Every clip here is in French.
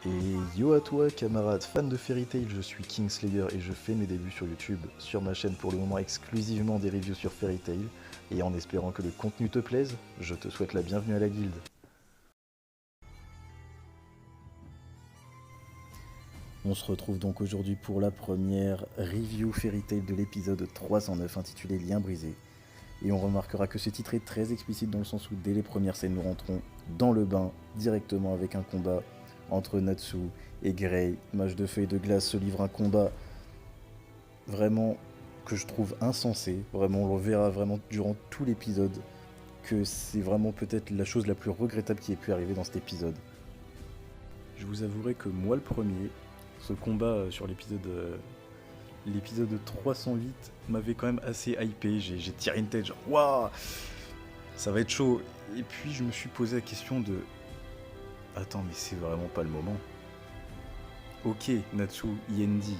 Et yo à toi camarade fan de Fairy Tail, je suis Kingslayer et je fais mes débuts sur YouTube, sur ma chaîne pour le moment exclusivement des reviews sur Fairy Tail, et en espérant que le contenu te plaise, je te souhaite la bienvenue à la guilde. On se retrouve donc aujourd'hui pour la première review Fairy Tail de l'épisode 309 intitulé Lien brisé. Et on remarquera que ce titre est très explicite dans le sens où dès les premières scènes nous rentrons dans le bain directement avec un combat entre Natsu et Grey. Mage de feu et de glace se livre un combat vraiment que je trouve insensé. Vraiment, on le verra vraiment durant tout l'épisode que c'est vraiment peut-être la chose la plus regrettable qui ait pu arriver dans cet épisode. Je vous avouerai que moi le premier, ce combat sur l'épisode 308 m'avait quand même assez hypé. J'ai tiré une tête genre waouh, ça va être chaud. Et puis je me suis posé la question de attends, mais c'est vraiment pas le moment. Ok, Natsu Yendi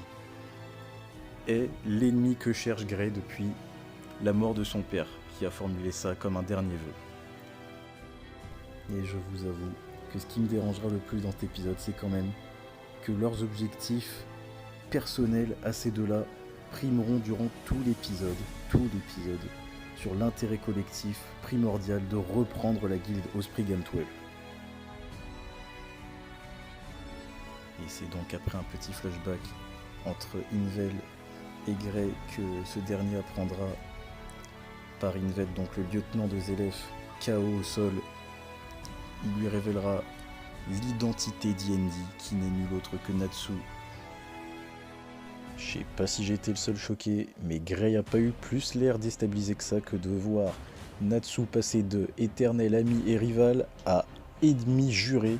est l'ennemi que cherche Grey depuis la mort de son père, qui a formulé ça comme un dernier vœu. Et je vous avoue que ce qui me dérangera le plus dans cet épisode, c'est quand même que leurs objectifs personnels à ces deux-là primeront durant tout l'épisode, sur l'intérêt collectif primordial de reprendre la guilde Osprey Gantuel. Et c'est donc après un petit flashback entre Invel et Grey que ce dernier apprendra par Invel, donc le lieutenant de Zélef, KO au sol. Il lui révélera l'identité d'Yendi, qui n'est nul autre que Natsu. Je sais pas si j'ai été le seul choqué, mais Grey a pas eu plus l'air déstabilisé que ça que de voir Natsu passer de éternel ami et rival à ennemi juré,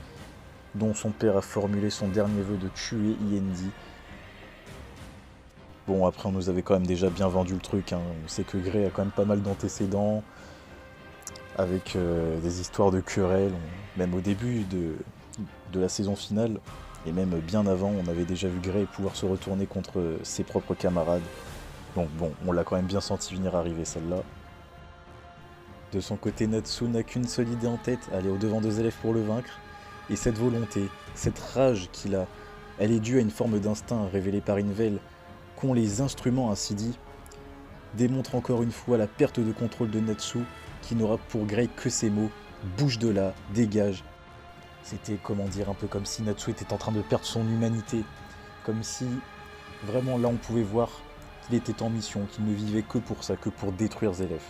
dont son père a formulé son dernier vœu de tuer Yendi. Bon, après on nous avait quand même déjà bien vendu le truc, hein. On sait que Grey a quand même pas mal d'antécédents, avec des histoires de querelles, même au début de la saison finale, et même bien avant, on avait déjà vu Grey pouvoir se retourner contre ses propres camarades. Donc bon, on l'a quand même bien senti venir arriver celle-là. De son côté, Natsu n'a qu'une seule idée en tête, aller au-devant de Zélef pour le vaincre. Et cette volonté, cette rage qu'il a, elle est due à une forme d'instinct révélée par Invel, qu'ont les instruments ainsi dit, démontre encore une fois la perte de contrôle de Natsu, qui n'aura pour Grey que ces mots « bouge de là, dégage ». C'était, comment dire, un peu comme si Natsu était en train de perdre son humanité, comme si vraiment là on pouvait voir qu'il était en mission, qu'il ne vivait que pour ça, que pour détruire Zélef.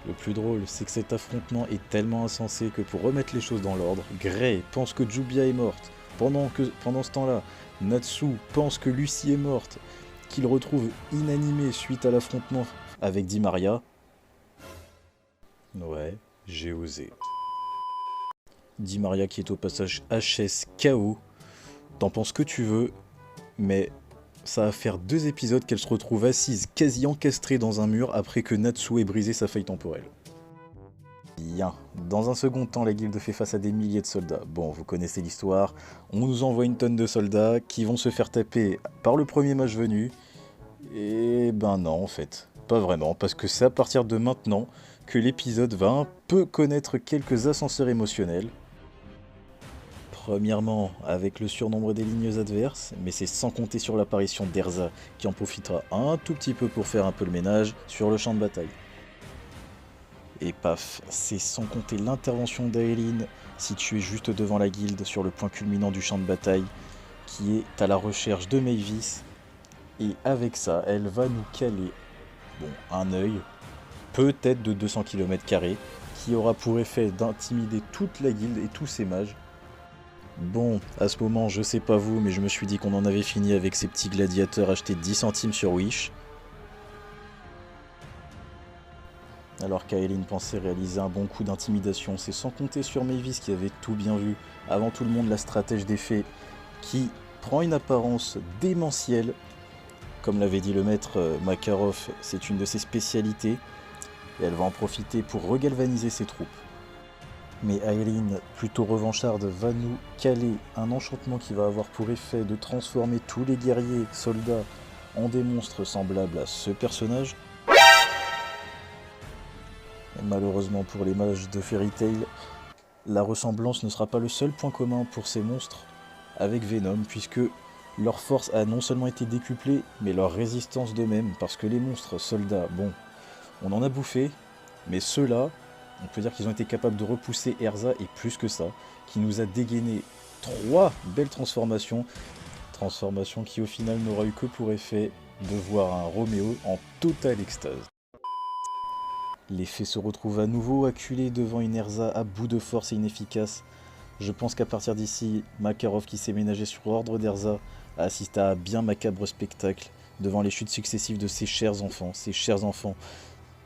Le plus drôle, c'est que cet affrontement est tellement insensé que pour remettre les choses dans l'ordre, Grey pense que Jubia est morte, pendant ce temps-là, Natsu pense que Lucy est morte, qu'il retrouve inanimé suite à l'affrontement avec Di Maria. Ouais, j'ai osé. Di Maria qui est au passage HS KO. T'en penses que tu veux, mais ça va faire 2 épisodes qu'elle se retrouve assise, quasi encastrée dans un mur après que Natsu ait brisé sa faille temporelle. Bien. Dans un second temps, la guilde fait face à des milliers de soldats. Bon, vous connaissez l'histoire. On nous envoie une tonne de soldats qui vont se faire taper par le premier mage venu. Et ben non, en fait. Pas vraiment, parce que c'est à partir de maintenant que l'épisode va un peu connaître quelques ascenseurs émotionnels. Premièrement, avec le surnombre des lignes adverses, mais c'est sans compter sur l'apparition d'Erza, qui en profitera un tout petit peu pour faire un peu le ménage sur le champ de bataille. Et paf, c'est sans compter l'intervention d'Aeline, située juste devant la guilde sur le point culminant du champ de bataille, qui est à la recherche de Mavis. Et avec ça, elle va nous caler un œil, peut-être de 200 km², qui aura pour effet d'intimider toute la guilde et tous ses mages. Bon, à ce moment, je sais pas vous, mais je me suis dit qu'on en avait fini avec ces petits gladiateurs achetés 10 centimes sur Wish. Alors qu'Aeline pensait réaliser un bon coup d'intimidation, c'est sans compter sur Mavis qui avait tout bien vu, avant tout le monde la stratège des fées, qui prend une apparence démentielle. Comme l'avait dit le maître Makarov, c'est une de ses spécialités, et elle va en profiter pour regalvaniser ses troupes. Mais Aeline, plutôt revancharde, va nous caler un enchantement qui va avoir pour effet de transformer tous les guerriers, soldats, en des monstres semblables à ce personnage. Et malheureusement pour les mages de Fairy Tail, la ressemblance ne sera pas le seul point commun pour ces monstres avec Venom, puisque leur force a non seulement été décuplée, mais leur résistance de même, parce que les monstres soldats, bon, on en a bouffé, mais ceux-là, on peut dire qu'ils ont été capables de repousser Erza, et plus que ça, qui nous a dégainé 3 belles transformations qui au final n'aura eu que pour effet de voir un Roméo en totale extase. Les fées se retrouvent à nouveau acculés devant une Erza à bout de force et inefficace. Je pense qu'à partir d'ici, Makarov, qui s'est ménagé sur ordre d'Erza, a assisté à un bien macabre spectacle devant les chutes successives de ces chers enfants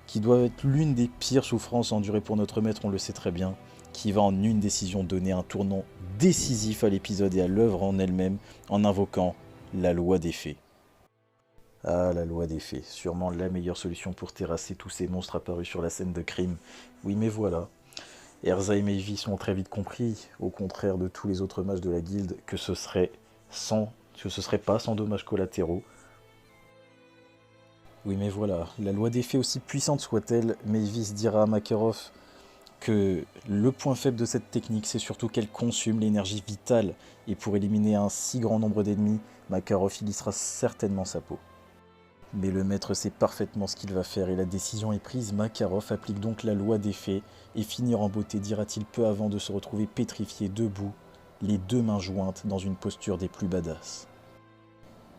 qui doivent être l'une des pires souffrances endurées pour notre maître, on le sait très bien, qui va en une décision donner un tournant décisif à l'épisode et à l'œuvre en elle-même, en invoquant la loi des fées. Ah, la loi des fées, sûrement la meilleure solution pour terrasser tous ces monstres apparus sur la scène de crime. Oui, mais voilà. Erza et Mavis ont très vite compris, au contraire de tous les autres mages de la guilde, que ce serait pas sans dommages collatéraux. Oui, mais voilà, la loi des fées, aussi puissante soit-elle, Mavis dira à Makarov que le point faible de cette technique, c'est surtout qu'elle consume l'énergie vitale, et pour éliminer un si grand nombre d'ennemis, Makarov y lissera certainement sa peau. Mais le maître sait parfaitement ce qu'il va faire et la décision est prise. Makarov applique donc la loi des fées et finir en beauté, dira-t-il peu avant de se retrouver pétrifié debout, les 2 mains jointes dans une posture des plus badass.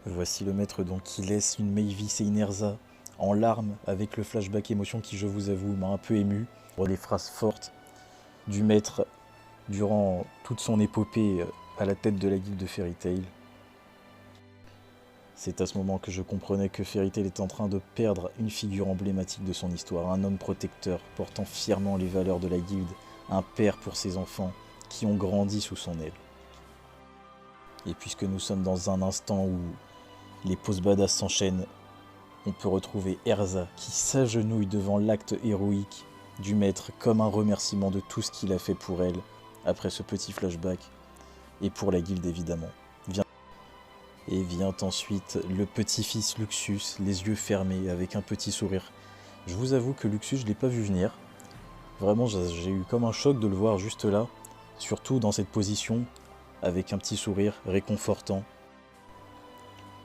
Voici le maître donc qui laisse une Mavis et une Erza en larmes avec le flashback émotion qui, je vous avoue, m'a un peu ému. Les phrases fortes du maître durant toute son épopée à la tête de la guilde de Fairy Tail. C'est à ce moment que je comprenais que Fairy Tail était en train de perdre une figure emblématique de son histoire, un homme protecteur portant fièrement les valeurs de la guilde, un père pour ses enfants qui ont grandi sous son aile. Et puisque nous sommes dans un instant où les poses badass s'enchaînent, on peut retrouver Erza qui s'agenouille devant l'acte héroïque du maître comme un remerciement de tout ce qu'il a fait pour elle après ce petit flashback, et pour la guilde évidemment. Et vient ensuite le petit-fils Luxus, les yeux fermés, avec un petit sourire. Je vous avoue que Luxus, je ne l'ai pas vu venir. Vraiment, j'ai eu comme un choc de le voir juste là, surtout dans cette position, avec un petit sourire réconfortant.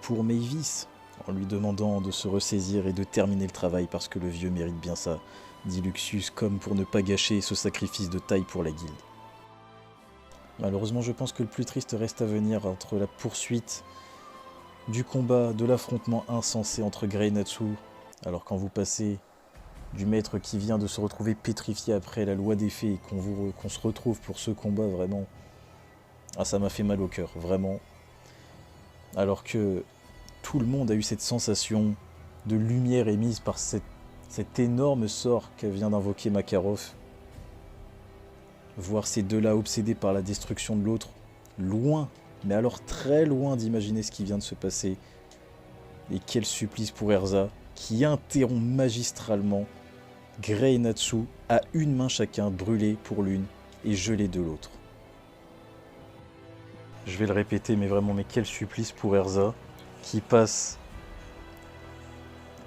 Pour Mavis, en lui demandant de se ressaisir et de terminer le travail parce que le vieux mérite bien ça, dit Luxus, comme pour ne pas gâcher ce sacrifice de taille pour la guilde. Malheureusement, je pense que le plus triste reste à venir entre la poursuite du combat, de l'affrontement insensé entre Grey et Natsu. Alors quand vous passez du maître qui vient de se retrouver pétrifié après la loi des fées et qu'on se retrouve pour ce combat, vraiment, ah, ça m'a fait mal au cœur, vraiment. Alors que tout le monde a eu cette sensation de lumière émise par cet énorme sort que vient d'invoquer Makarov. Voir ces deux-là obsédés par la destruction de l'autre, loin, mais alors très loin d'imaginer ce qui vient de se passer. Et quel supplice pour Erza, qui interrompt magistralement Grey et Natsu à une main chacun, brûlés pour l'une et gelés de l'autre. Je vais le répéter, mais vraiment, mais quel supplice pour Erza, qui passe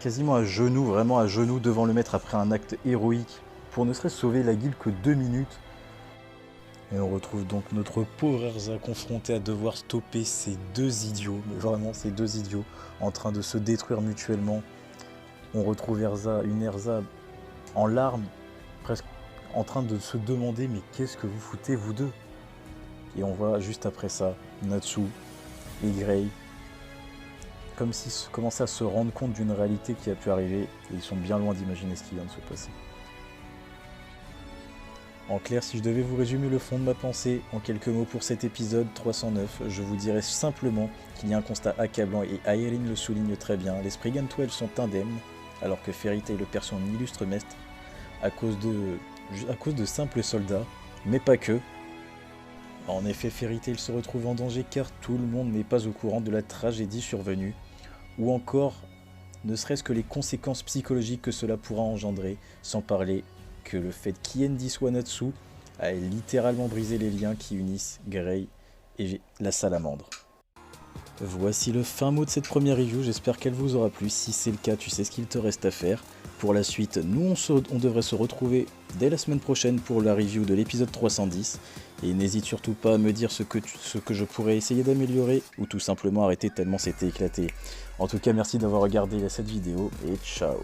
quasiment à genoux, vraiment à genoux devant le maître après un acte héroïque, pour ne serait-ce sauver la guilde que 2 minutes. Et on retrouve donc notre pauvre Erza confronté à devoir stopper ces 2 idiots, mais vraiment ces 2 idiots, en train de se détruire mutuellement. On retrouve une Erza en larmes, presque en train de se demander mais qu'est-ce que vous foutez vous deux? Et on voit juste après ça Natsu et Grey comme s'ils commençaient à se rendre compte d'une réalité qui a pu arriver, et ils sont bien loin d'imaginer ce qui vient de se passer. En clair, si je devais vous résumer le fond de ma pensée en quelques mots pour cet épisode 309, je vous dirais simplement qu'il y a un constat accablant, et Ayerin le souligne très bien. Les Spriggan 12 sont indemnes, alors que Fairy Tail perd son illustre maître à cause de simples soldats, mais pas que. En effet, Fairy Tail se retrouve en danger car tout le monde n'est pas au courant de la tragédie survenue, ou encore ne serait-ce que les conséquences psychologiques que cela pourra engendrer, sans parler que le fait qu'Iendi soit Natsu a littéralement brisé les liens qui unissent Grey et la salamandre. Voici le fin mot de cette première review, j'espère qu'elle vous aura plu. Si c'est le cas, tu sais ce qu'il te reste à faire. Pour la suite, nous on devrait se retrouver dès la semaine prochaine pour la review de l'épisode 310. Et n'hésite surtout pas à me dire ce que je pourrais essayer d'améliorer ou tout simplement arrêter tellement c'était éclaté. En tout cas, merci d'avoir regardé cette vidéo et ciao.